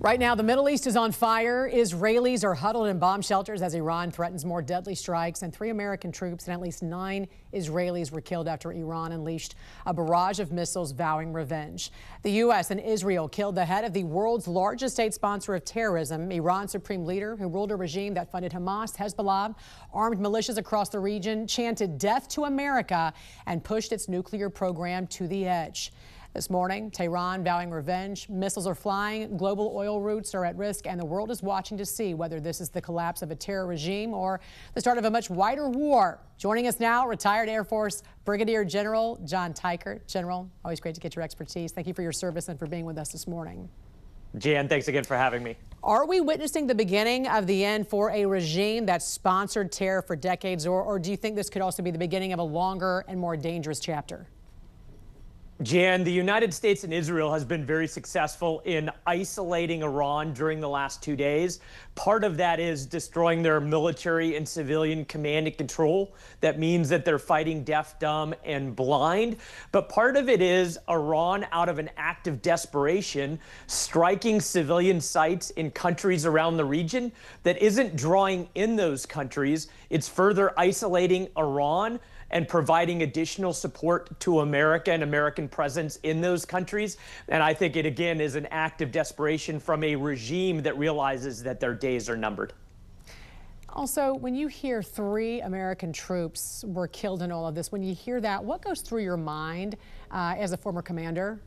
Right now, the Middle East is on fire. Israelis are huddled in bomb shelters as Iran threatens more deadly strikes, and 3 American troops and at least 9 Israelis were killed after Iran unleashed a barrage of missiles vowing revenge. The U.S. and Israel killed the head of the world's largest state sponsor of terrorism, Iran's supreme leader, who ruled a regime that funded Hamas, Hezbollah, armed militias across the region, chanted death to America, and pushed its nuclear program to the edge. This morning, Tehran vowing revenge. Missiles are flying, global oil routes are at risk, and the world is watching to see whether this is the collapse of a terror regime or the start of a much wider war. Joining us now, retired Air Force Brigadier General John Teichert. General, always great to get your expertise. Thank you for your service and for being with us this morning. Jan, thanks again for having me. Are we witnessing the beginning of the end for a regime that sponsored terror for decades, or do you think this could also be the beginning of a longer and more dangerous chapter? Jan, the United States and Israel has been very successful in isolating Iran during the last 2 days. Part of that is destroying their military and civilian command and control. That means that they're fighting deaf, dumb, and blind. But part of it is Iran, out of an act of desperation, striking civilian sites in countries around the region that isn't drawing in those countries. It's further isolating Iran and providing additional support to America and American presence in those countries. And I think it, again, is an act of desperation from a regime that realizes that their days are numbered. Also, when you hear 3 American troops were killed in all of this, when you hear that, what goes through your mind as a former commander?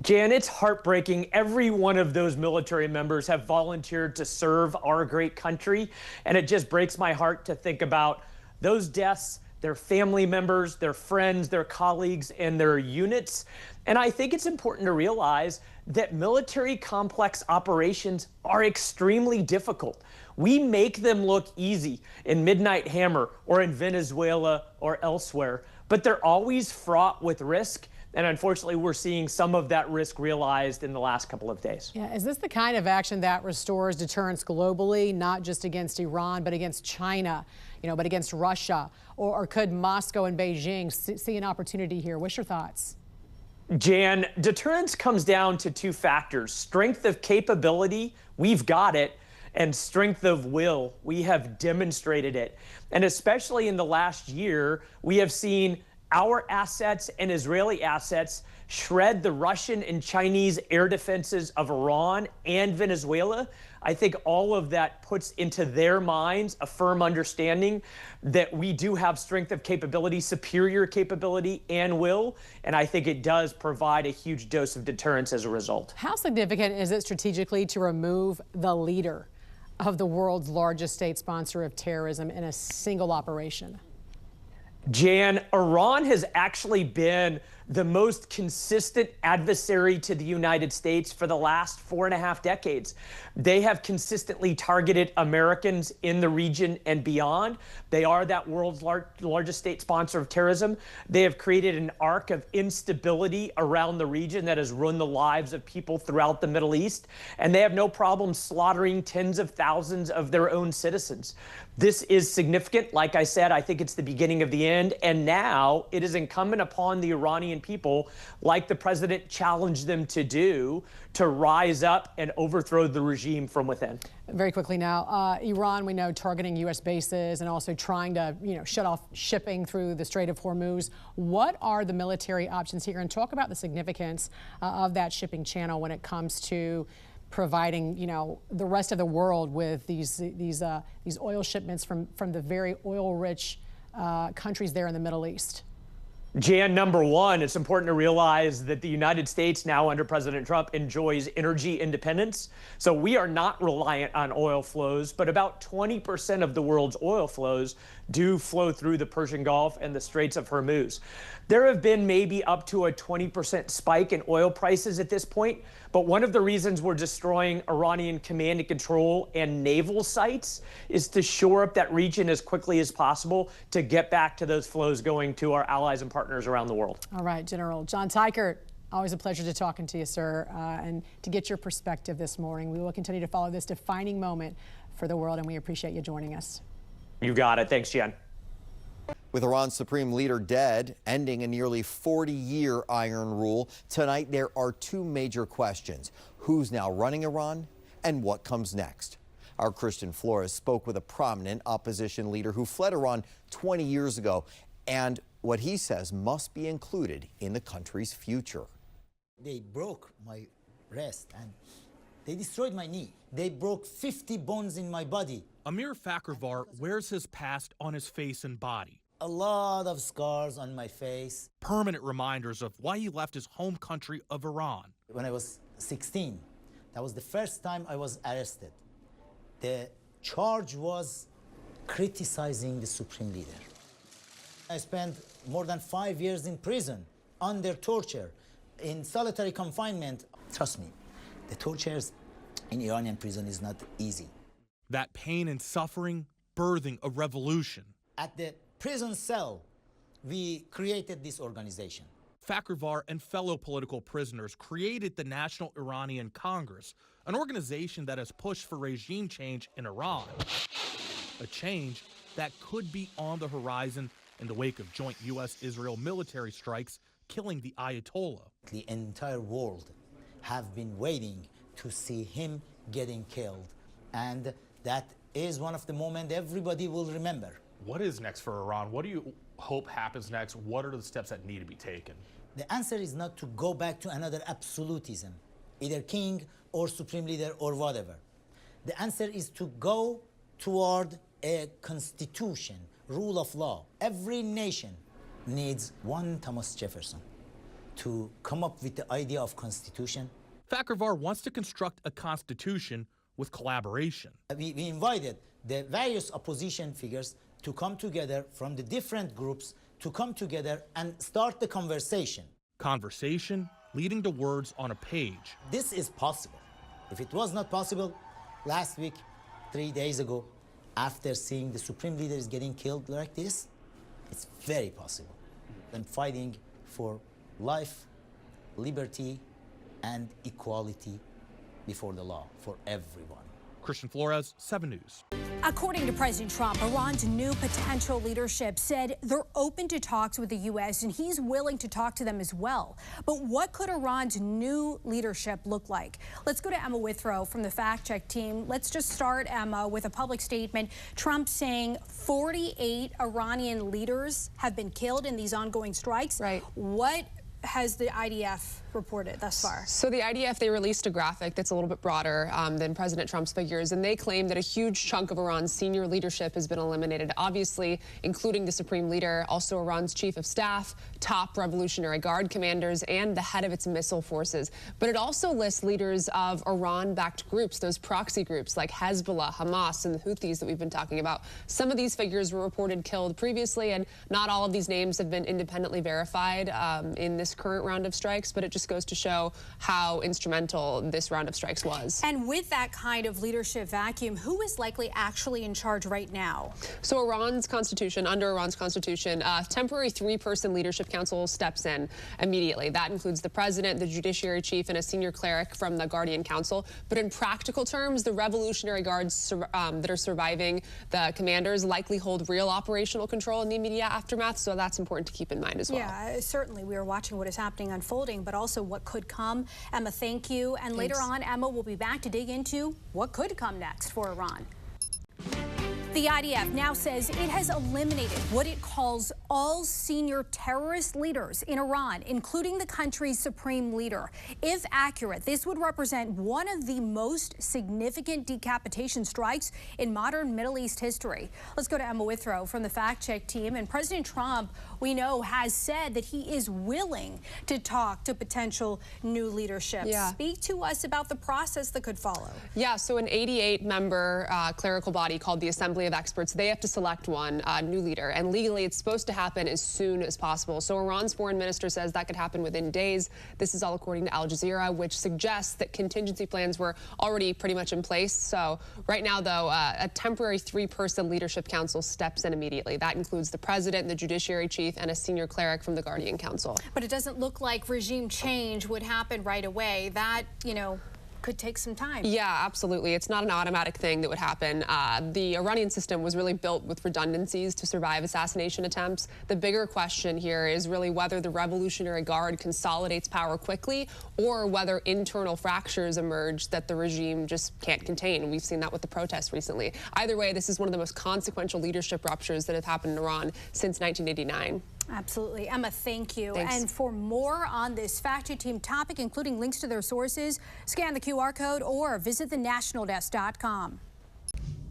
Jan, it's heartbreaking. Every one of those military members have volunteered to serve our great country. And it just breaks my heart to think about those deaths, their family members, their friends, their colleagues, and their units. And I think it's important to realize that military complex operations are extremely difficult. We make them look easy in Midnight Hammer or in Venezuela or elsewhere, but they're always fraught with risk. And unfortunately, we're seeing some of that risk realized in the last couple of days. Yeah, is this the kind of action that restores deterrence globally, not just against Iran, but against China, but against Russia? Or could Moscow and Beijing see an opportunity here? What's your thoughts? Jan, deterrence comes down to 2 factors: strength of capability, we've got it, and strength of will, we have demonstrated it. And especially in the last year, we have seen our assets and Israeli assets shred the Russian and Chinese air defenses of Iran and Venezuela. I think all of that puts into their minds a firm understanding that we do have strength of capability, superior capability, and will. And I think it does provide a huge dose of deterrence as a result. How significant is it strategically to remove the leader of the world's largest state sponsor of terrorism in a single operation? Jan, Iran has actually been the most consistent adversary to the United States for the last 4.5 decades. They have consistently targeted Americans in the region and beyond. They are that world's largest state sponsor of terrorism. They have created an arc of instability around the region that has ruined the lives of people throughout the Middle East. And they have no problem slaughtering tens of thousands of their own citizens. This is significant. Like I said, I think it's the beginning of the end. And now it is incumbent upon the Iranian people, like the president challenged them to do, to rise up and overthrow the regime from within. Very quickly now, Iran, we know, targeting U.S. bases and also trying to, shut off shipping through the Strait of Hormuz. What are the military options here? And talk about the significance of that shipping channel when it comes to providing, the rest of the world with these oil shipments from the very oil-rich countries there in the Middle East. Jan, number one, it's important to realize that the United States now under President Trump enjoys energy independence. So we are not reliant on oil flows, but about 20% of the world's oil flows do flow through the Persian Gulf and the Straits of Hormuz. There have been maybe up to a 20% spike in oil prices at this point, but one of the reasons we're destroying Iranian command and control and naval sites is to shore up that region as quickly as possible to get back to those flows going to our allies and partners around the world. All right, General John Teichert, always a pleasure to talking to you, sir, and to get your perspective this morning. We will continue to follow this defining moment for the world, and we appreciate you joining us. You got it. Thanks, Jen. With Iran's supreme leader dead, ending a nearly 40-year iron rule, tonight there are two major questions. Who's now running Iran, and what comes next? Our Christian Flores spoke with a prominent opposition leader who fled Iran 20 years ago, and what he says must be included in the country's future. They broke my wrist and they destroyed my knee. They broke 50 bones in my body. Amir Fakhrivar wears his past on his face and body. A lot of scars on my face. Permanent reminders of why he left his home country of Iran. When I was 16, that was the first time I was arrested. The charge was criticizing the supreme leader. I spent more than 5 years in prison, under torture, in solitary confinement. Trust me, the tortures in Iranian prison is not easy. That pain and suffering birthing a revolution. At the prison cell, we created this organization. Fakhrivar and fellow political prisoners created the National Iranian Congress, an organization that has pushed for regime change in Iran. A change that could be on the horizon in the wake of joint U.S.-Israel military strikes killing the Ayatollah. The entire world have been waiting to see him getting killed. And that is one of the moments everybody will remember. What is next for Iran? What do you hope happens next? What are the steps that need to be taken? The answer is not to go back to another absolutism, either king or supreme leader or whatever. The answer is to go toward a constitution, rule of law. Every nation needs one Thomas Jefferson to come up with the idea of constitution. Fakhrivar wants to construct a constitution with collaboration. We invited the various opposition figures to come together from the different groups to come together and start the conversation. Conversation leading to words on a page. This is possible. If it was not possible, last week, 3 days ago, after seeing the supreme leader is getting killed like this, it's very possible. And fighting for life, liberty, and equality before the law for everyone. Christian Flores, 7 News. According to President Trump, Iran's new potential leadership said they're open to talks with the U.S. and he's willing to talk to them as well. But what could Iran's new leadership look like? Let's go to Emma Withrow from the Fact Check team. Let's just start, Emma, with a public statement. Trump saying 48 Iranian leaders have been killed in these ongoing strikes. Right. What has the IDF reported thus far? So the IDF, they released a graphic that's a little bit broader than President Trump's figures, and they claim that a huge chunk of Iran's senior leadership has been eliminated, obviously including the supreme leader, also Iran's chief of staff, top Revolutionary Guard commanders, and the head of its missile forces. But it also lists leaders of Iran-backed groups, those proxy groups like Hezbollah, Hamas, and the Houthis that we've been talking about. Some of these figures were reported killed previously, and not all of these names have been independently verified in this current round of strikes, but it just goes to show how instrumental this round of strikes was. And with that kind of leadership vacuum, who is likely actually in charge right now? So under Iran's constitution, a temporary 3-person leadership council steps in immediately. That includes the president, the judiciary chief, and a senior cleric from the Guardian Council. But in practical terms, the Revolutionary Guards that are surviving the commanders likely hold real operational control in the immediate aftermath, so that's important to keep in mind as well. Yeah, certainly. We are watching what is happening unfolding, but also what could come. Emma, thank you. And later on, Emma, we'll be back to dig into what could come next for Iran. The IDF now says it has eliminated what it calls all senior terrorist leaders in Iran, including the country's supreme leader. If accurate, this would represent one of the most significant decapitation strikes in modern Middle East history. Let's go to Emma Withrow from the Fact Check team. And President Trump, we know, has said that he is willing to talk to potential new leadership. Yeah. Speak to us about the process that could follow. Yeah, so an 88-member clerical body called the Assembly of Experts, they have to select one new leader, and legally it's supposed to happen as soon as possible. So Iran's foreign minister says that could happen within days. This is all according to Al Jazeera, which suggests that contingency plans were already pretty much in place. So right now, though, a temporary 3-person leadership council steps in immediately. That includes the president, the judiciary chief, and a senior cleric from the Guardian Council. But it doesn't look like regime change would happen right away. That, could take some time. Yeah, absolutely. It's not an automatic thing that would happen. The Iranian system was really built with redundancies to survive assassination attempts. The bigger question here is really whether the Revolutionary Guard consolidates power quickly or whether internal fractures emerge that the regime just can't contain. We've seen that with the protests recently. Either way, this is one of the most consequential leadership ruptures that have happened in Iran since 1989. Absolutely. Emma, thank you. Thanks. And for more on this Fact Check Team topic, including links to their sources, scan the QR code or visit thenationaldesk.com.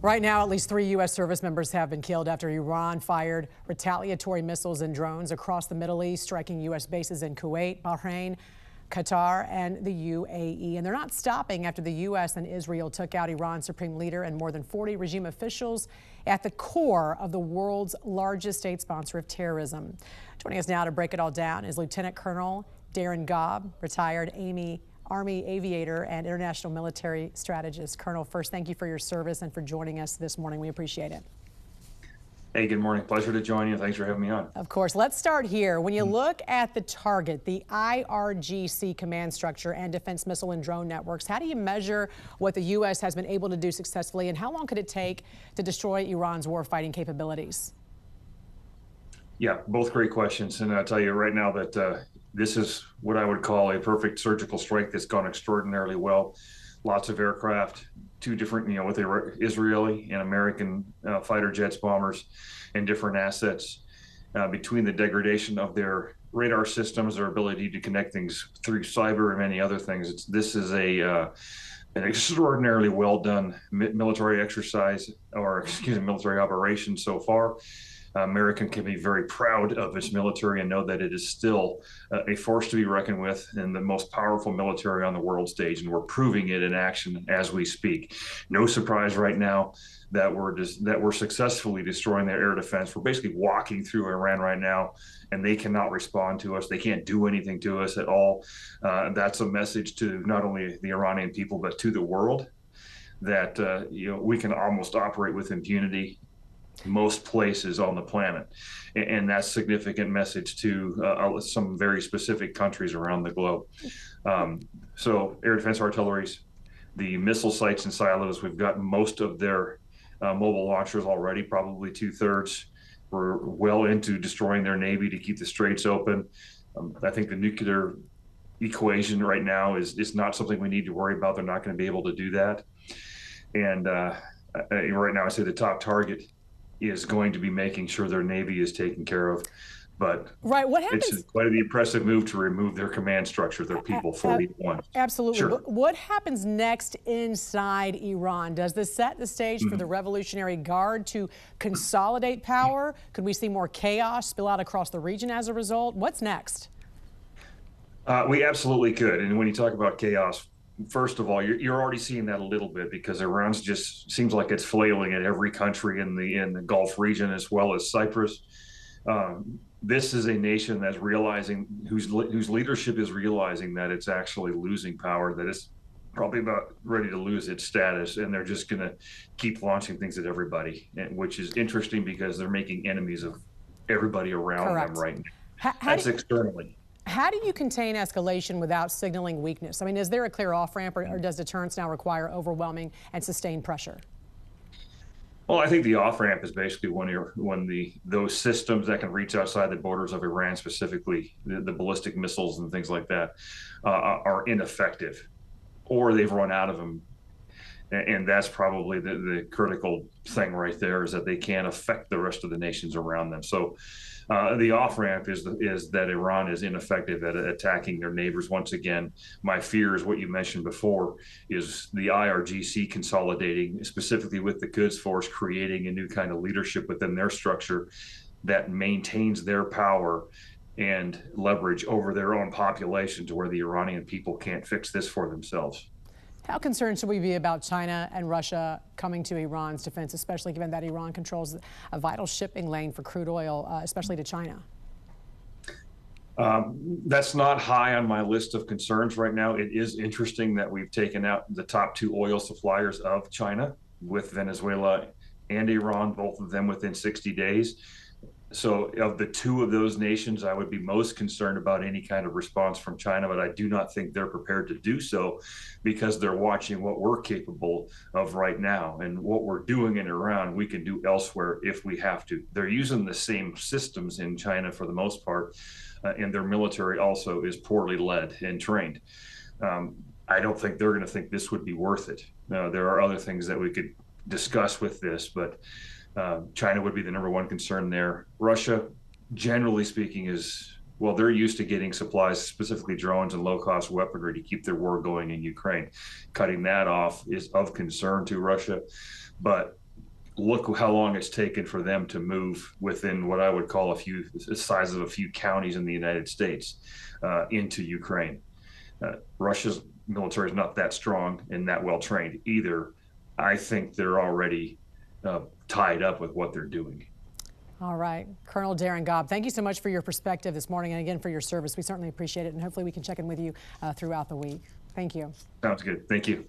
Right now, at least 3 U.S. service members have been killed after Iran fired retaliatory missiles and drones across the Middle East, striking U.S. bases in Kuwait, Bahrain, Qatar, and the UAE. And they're not stopping after the U.S. and Israel took out Iran's supreme leader and more than 40 regime officials at the core of the world's largest state sponsor of terrorism. Joining us now to break it all down is Lieutenant Colonel Darren Gobb, retired Army aviator and international military strategist. Colonel, first, thank you for your service and for joining us this morning. We appreciate it. Hey, good morning. Pleasure to join you. Thanks for having me on. Of course. Let's start here. When you look at the target, the IRGC command structure and defense missile and drone networks, how do you measure what the U.S. has been able to do successfully, and how long could it take to destroy Iran's warfighting capabilities? Yeah, both great questions. And I'll tell you right now that this is what I would call a perfect surgical strike that's gone extraordinarily well. Lots of aircraft, 2 different, what they were Israeli and American fighter jets, bombers, and different assets. Between the degradation of their radar systems, their ability to connect things through cyber and many other things, this is an extraordinarily well done military exercise, or military operation so far. America can be very proud of its military and know that it is still a force to be reckoned with and the most powerful military on the world stage, and we're proving it in action as we speak. No surprise right now that we're successfully destroying their air defense. We're basically walking through Iran right now, and they cannot respond to us. They can't do anything to us at all. That's a message to not only the Iranian people but to the world that we can almost operate with impunity most places on the planet, and that's a significant message to some very specific countries around the globe. So air defense artilleries, the missile sites and silos, we've got most of their mobile launchers already, probably 2/3. We're well into destroying their Navy to keep the straits open. I think the nuclear equation right now is not something we need to worry about. They're not going to be able to do that. And right now I say the top target is going to be making sure their Navy is taken care of. But right, what happens? It's quite the impressive move to remove their command structure, their people, 41. Absolutely. Sure. But what happens next inside Iran? Does this set the stage for the Revolutionary Guard to consolidate power? Could we see more chaos spill out across the region as a result? What's next? We absolutely could. And when you talk about chaos, first of all, you're already seeing that a little bit because Iran's just seems like it's flailing at every country in the Gulf region as well as Cyprus. This is a nation that's realizing, whose leadership is realizing that it's actually losing power, that it's probably about ready to lose its status, and they're just going to keep launching things at everybody, which is interesting because they're making enemies of everybody around them right now. That's externally. How do you contain escalation without signaling weakness? I mean, is there a clear off-ramp, or does deterrence now require overwhelming and sustained pressure? Well, I think the off-ramp is basically when those systems that can reach outside the borders of Iran, specifically the ballistic missiles and things like that, are ineffective, or they've run out of them. And that's probably the critical thing right there, is that they can't affect the rest of the nations around them. So the off-ramp is that Iran is ineffective at attacking their neighbors. Once again, my fear is what you mentioned before, is the IRGC consolidating, specifically with the Quds Force, creating a new kind of leadership within their structure that maintains their power and leverage over their own population, to where the Iranian people can't fix this for themselves. How concerned should we be about China and Russia coming to Iran's defense, especially given that Iran controls a vital shipping lane for crude oil, especially to China? That's not high on my list of concerns right now. It is interesting that we've taken out the top 2 oil suppliers of China, with Venezuela and Iran, both of them within 60 days. So of the two of those nations, I would be most concerned about any kind of response from China, but I do not think they're prepared to do so because they're watching what we're capable of right now. And what we're doing in Iran, we can do elsewhere if we have to. They're using the same systems in China for the most part, and their military also is poorly led and trained. I don't think they're going to think this would be worth it. There are other things that we could discuss with this, but China would be the number one concern there. Russia, generally speaking, well, they're used to getting supplies, specifically drones and low-cost weaponry to keep their war going in Ukraine. Cutting that off is of concern to Russia, but look how long it's taken for them to move within what I would call the size of a few counties in the United States into Ukraine. Russia's military is not that strong and that well trained either. I think they're already tied up with what they're doing. All right. Colonel Darren Gobb, thank you so much for your perspective this morning and again for your service. We certainly appreciate it, and hopefully we can check in with you throughout the week. Thank you. Sounds good. Thank you.